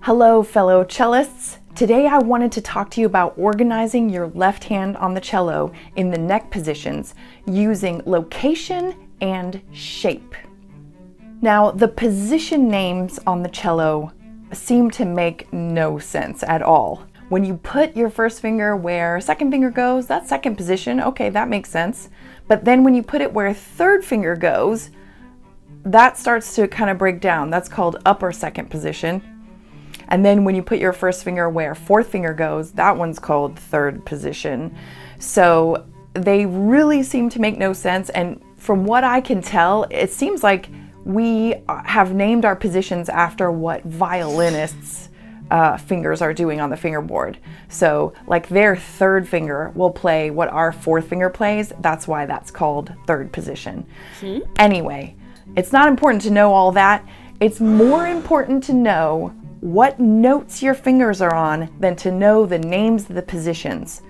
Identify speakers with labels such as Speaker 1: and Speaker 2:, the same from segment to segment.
Speaker 1: Hello, fellow cellists. Today I wanted to talk to you about organizing your left hand on the cello in the neck positions using location and shape. Now, the position names on the cello seem to make no sense at all. When you put your first finger where second finger goes, that's second position. Okay, that makes sense. But then when you put it where third finger goes, that starts to kind of break down. That's called upper second position. And then when you put your first finger where fourth finger goes, that one's called third position. So they really seem to make no sense. And from what I can tell, it seems like we have named our positions after what violinists' fingers are doing on the fingerboard. So like their third finger will play what our fourth finger plays. That's why that's called third position. Anyway, it's not important to know all that. It's more important to know what notes your fingers are on than to know the names of the positions.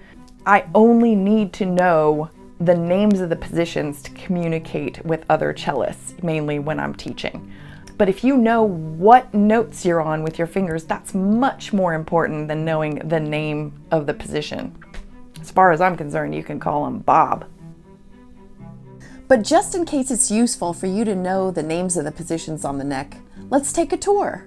Speaker 1: I only need to know the names of the positions to communicate with other cellists, mainly when I'm teaching. But if you know what notes you're on with your fingers, that's much more important than knowing the name of the position. As far as I'm concerned, you can call him Bob. But just in case it's useful for you to know the names of the positions on the neck, let's take a tour.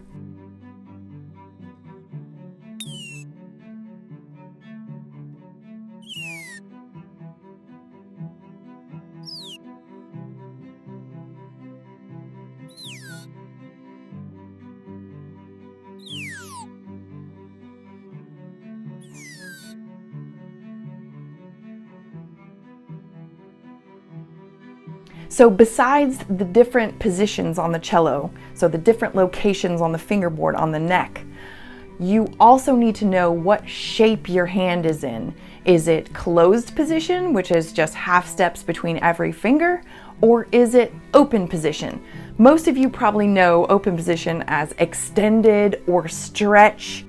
Speaker 1: So besides the different positions on the cello, so the different locations on the fingerboard on the neck, you also need to know what shape your hand is in. Is it closed position, which is just half steps between every finger, or is it open position? Most of you probably know open position as extended or stretch.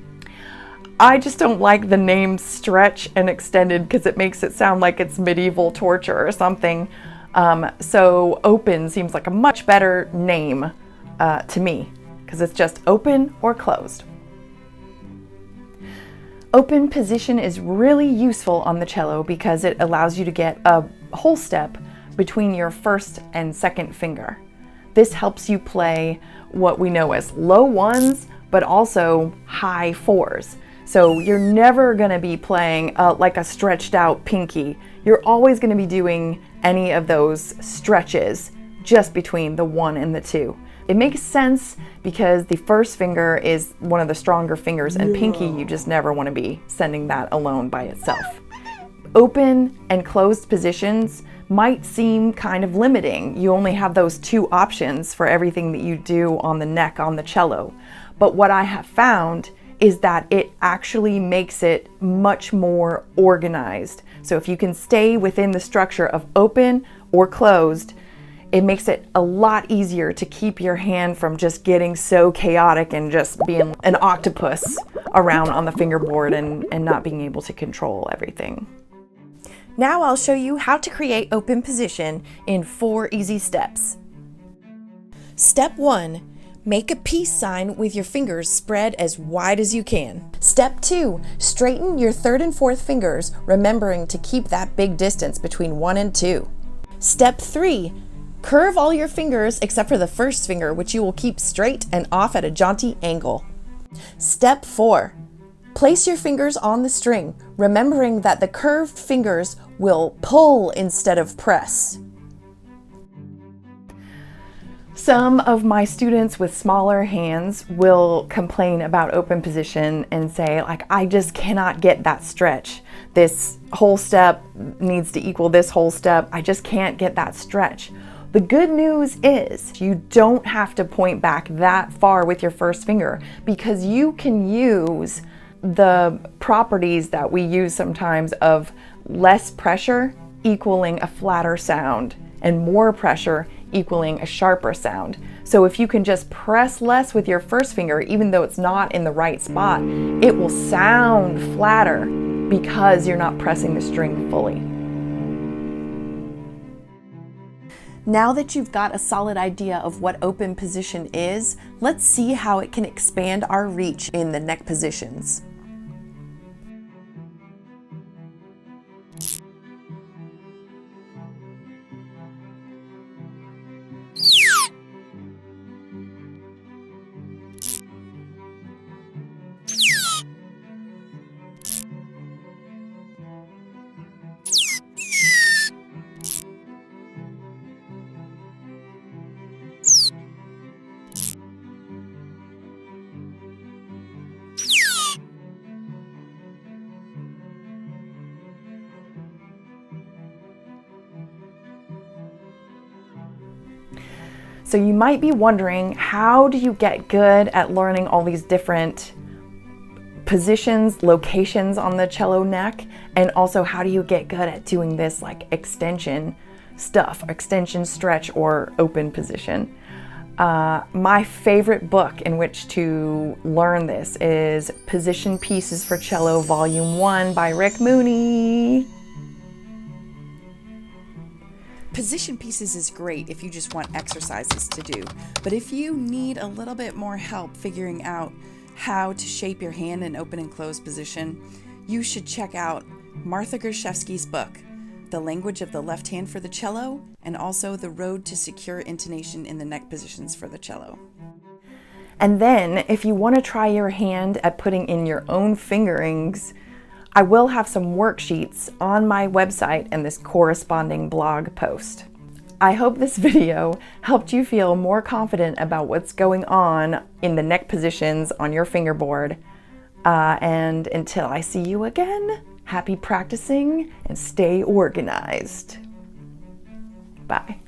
Speaker 1: I just don't like the name stretch and extended because it makes it sound like it's medieval torture or something. So open seems like a much better name to me because it's just open or closed. Open position is really useful on the cello because it allows you to get a whole step between your first and second finger. This helps you play what we know as low ones, but also high fours. So you're never going to be playing like a stretched out pinky. You're always going to be doing any of those stretches just between the 1 and the 2. It makes sense because the first finger is one of the stronger fingers, and pinky, you just never want to be sending that alone by itself. Open and closed positions might seem kind of limiting. You only have those 2 options for everything that you do on the neck on the cello. But what I have found is that it actually makes it much more organized. So if you can stay within the structure of open or closed, it makes it a lot easier to keep your hand from just getting so chaotic and just being an octopus around on the fingerboard and not being able to control everything. Now I'll show you how to create open position in 4 easy steps. Step 1. Make a peace sign with your fingers spread as wide as you can. Step 2, straighten your third and fourth fingers, remembering to keep that big distance between 1 and 2. Step 3, curve all your fingers except for the first finger, which you will keep straight and off at a jaunty angle. Step 4, place your fingers on the string, remembering that the curved fingers will pull instead of press. Some of my students with smaller hands will complain about open position and say, like, I just cannot get that stretch. This whole step needs to equal this whole step. I just can't get that stretch. The good news is you don't have to point back that far with your first finger because you can use the properties that we use sometimes of less pressure equaling a flatter sound and more pressure equaling a sharper sound. So if you can just press less with your first finger, even though it's not in the right spot, it will sound flatter because you're not pressing the string fully. Now that you've got a solid idea of what open position is, let's see how it can expand our reach in the neck positions. So you might be wondering, how do you get good at learning all these different positions, locations on the cello neck? And also, how do you get good at doing this like extension stuff, extension, stretch, or open position? My favorite book in which to learn this is Position Pieces for Cello Volume 1 by Rick Mooney.
Speaker 2: Position Pieces is great if you just want exercises to do, but if you need a little bit more help figuring out how to shape your hand in open and closed position, you should check out Martha Gershevsky's book, The Language of the Left Hand for the Cello, and also The Road to Secure Intonation in the Neck Positions for the Cello.
Speaker 1: And then, if you want to try your hand at putting in your own fingerings, I will have some worksheets on my website and this corresponding blog post. I hope this video helped you feel more confident about what's going on in the neck positions on your fingerboard. And until I see you again, happy practicing and stay organized. Bye.